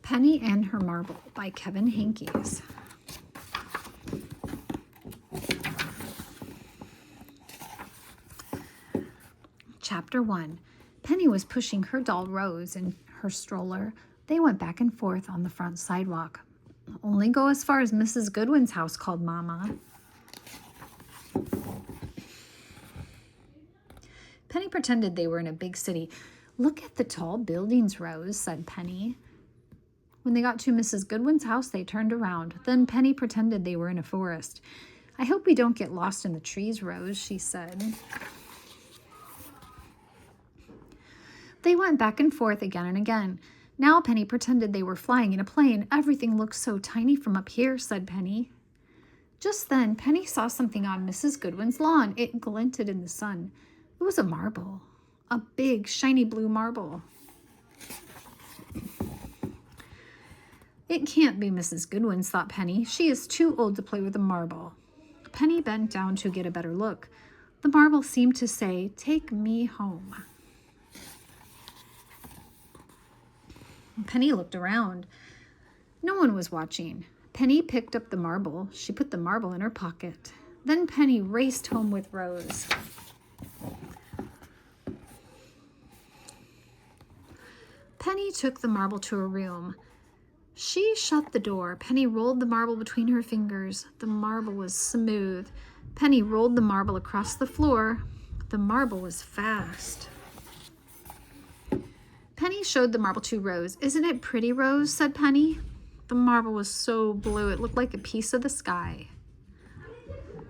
Penny and Her Marble by Kevin Henkes. Chapter 1. Penny was pushing her doll Rose in her stroller. They went back and forth on the front sidewalk. "Only go as far as Mrs. Goodwin's house," called Mama. Penny pretended they were in a big city. "Look at the tall buildings, Rose," said Penny. When they got to Mrs. Goodwin's house, they turned around. Then Penny pretended they were in a forest. "I hope we don't get lost in the trees, Rose," she said. They went back and forth again and again. Now Penny pretended they were flying in a plane. "Everything looks so tiny from up here," said Penny. Just then, Penny saw something on Mrs. Goodwin's lawn. It glinted in the sun. It was a marble, a big, shiny blue marble. "It can't be Mrs. Goodwin's," thought Penny. "She is too old to play with a marble." Penny bent down to get a better look. The marble seemed to say, "Take me home." Penny looked around. No one was watching. Penny picked up the marble. She put the marble in her pocket. Then Penny raced home with Rose. Penny took the marble to her room. She shut the door. Penny rolled the marble between her fingers. The marble was smooth. Penny rolled the marble across the floor. The marble was fast. Penny showed the marble to Rose. "Isn't it pretty, Rose?" said Penny. The marble was so blue it looked like a piece of the sky.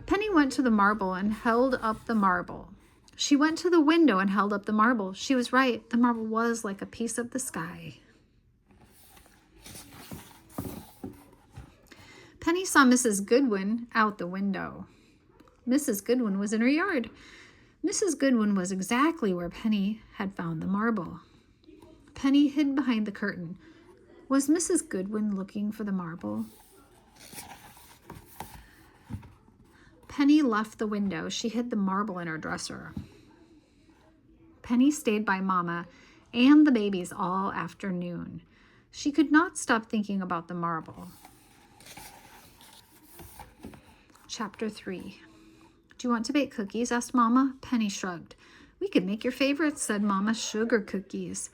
Penny went to the marble and held up the marble. She went to the window and held up the marble. She was right. The marble was like a piece of the sky. Penny saw Mrs. Goodwin out the window. Mrs. Goodwin was in her yard. Mrs. Goodwin was exactly where Penny had found the marble. Penny hid behind the curtain. Was Mrs. Goodwin looking for the marble? Penny left the window. She hid the marble in her dresser. Penny stayed by Mama and the babies all afternoon. She could not stop thinking about the marble. Chapter 3. "Do you want to bake cookies?" asked Mama. Penny shrugged. "We could make your favorites," said Mama. "Sugar cookies."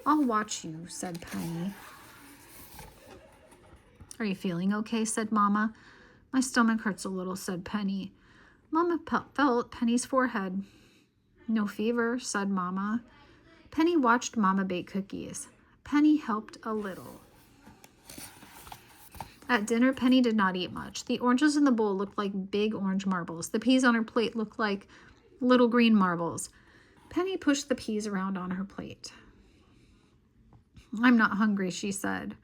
"I'll watch you," said Penny. "Are you feeling okay?" said Mama. "My stomach hurts a little," said Penny. Mama felt Penny's forehead. "No fever," said Mama. Penny watched Mama bake cookies. Penny helped a little. At dinner, Penny did not eat much. The oranges in the bowl looked like big orange marbles. The peas on her plate looked like little green marbles. Penny pushed the peas around on her plate. "I'm not hungry," she said.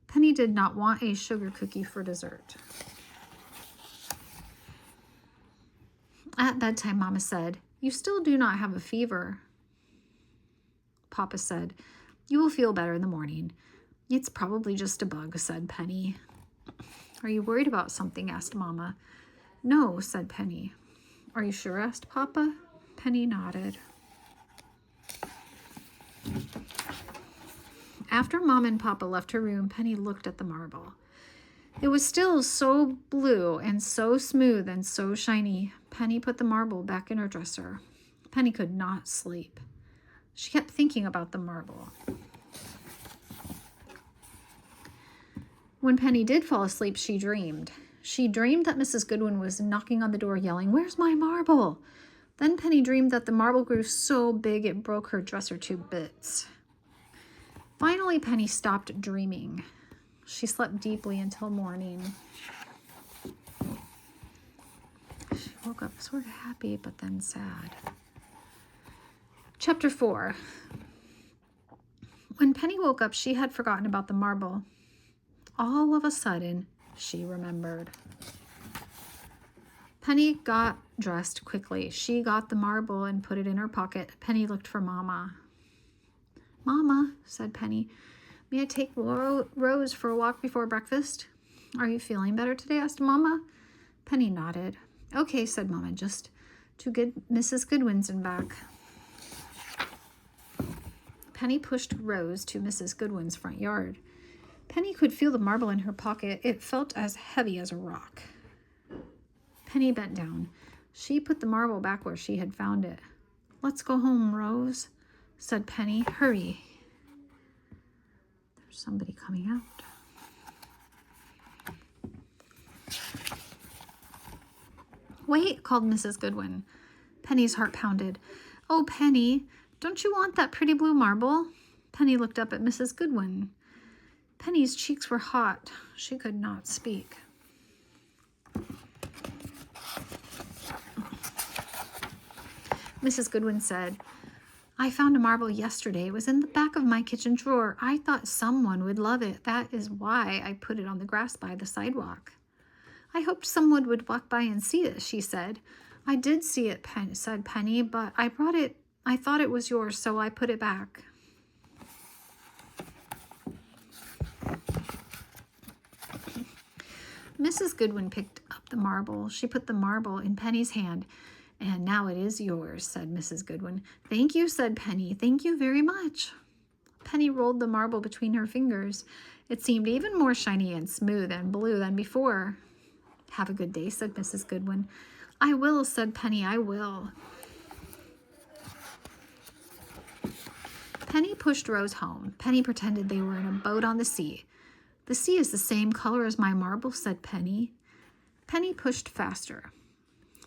Penny did not want a sugar cookie for dessert. At bedtime, Mama said, "You still do not have a fever." Papa said, "You will feel better in the morning." "It's probably just a bug," said Penny. "Are you worried about something?" asked Mama. "No," said Penny. "Are you sure?" asked Papa. Penny nodded. After Mom and Papa left her room, Penny looked at the marble. It was still so blue and so smooth and so shiny. Penny put the marble back in her dresser. Penny could not sleep. She kept thinking about the marble. When Penny did fall asleep, she dreamed. She dreamed that Mrs. Goodwin was knocking on the door yelling, "Where's my marble?" Then Penny dreamed that the marble grew so big it broke her dresser to bits. Finally, Penny stopped dreaming. She slept deeply until morning. She woke up sort of happy, but then sad. Chapter 4. When Penny woke up, she had forgotten about the marble. All of a sudden, she remembered. Penny got dressed quickly. She got the marble and put it in her pocket. Penny looked for Mama. "Mama," said Penny, "may I take Rose for a walk before breakfast?" "Are you feeling better today?" asked Mama. Penny nodded. "Okay," said Mama, "just to get Mrs. Goodwin's and back." Penny pushed Rose to Mrs. Goodwin's front yard. Penny could feel the marble in her pocket. It felt as heavy as a rock. Penny bent down. She put the marble back where she had found it. "Let's go home, Rose," said Penny. "Hurry." There's somebody coming out. "Wait," called Mrs. Goodwin. Penny's heart pounded. "Oh, Penny, don't you want that pretty blue marble?" Penny looked up at Mrs. Goodwin. Penny's cheeks were hot. She could not speak. Mrs. Goodwin said, "I found a marble yesterday. It was in the back of my kitchen drawer. I thought someone would love it. That is why I put it on the grass by the sidewalk." "I hoped someone would walk by and see it," she said. "I did see it," said Penny, "but I brought it. I thought it was yours, so I put it back." Mrs. Goodwin picked up the marble. She put the marble in Penny's hand. "And now it is yours," said Mrs. Goodwin. "Thank you," said Penny. "Thank you very much." Penny rolled the marble between her fingers. It seemed even more shiny and smooth and blue than before. "Have a good day," said Mrs. Goodwin. "I will," said Penny. "I will." Penny pushed Rose home. Penny pretended they were in a boat on the sea. "The sea is the same color as my marble," said Penny. Penny pushed faster.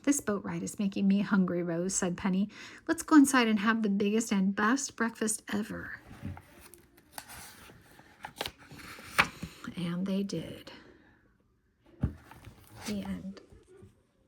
"This boat ride is making me hungry, Rose," said Penny. "Let's go inside and have the biggest and best breakfast ever." And they did. The end.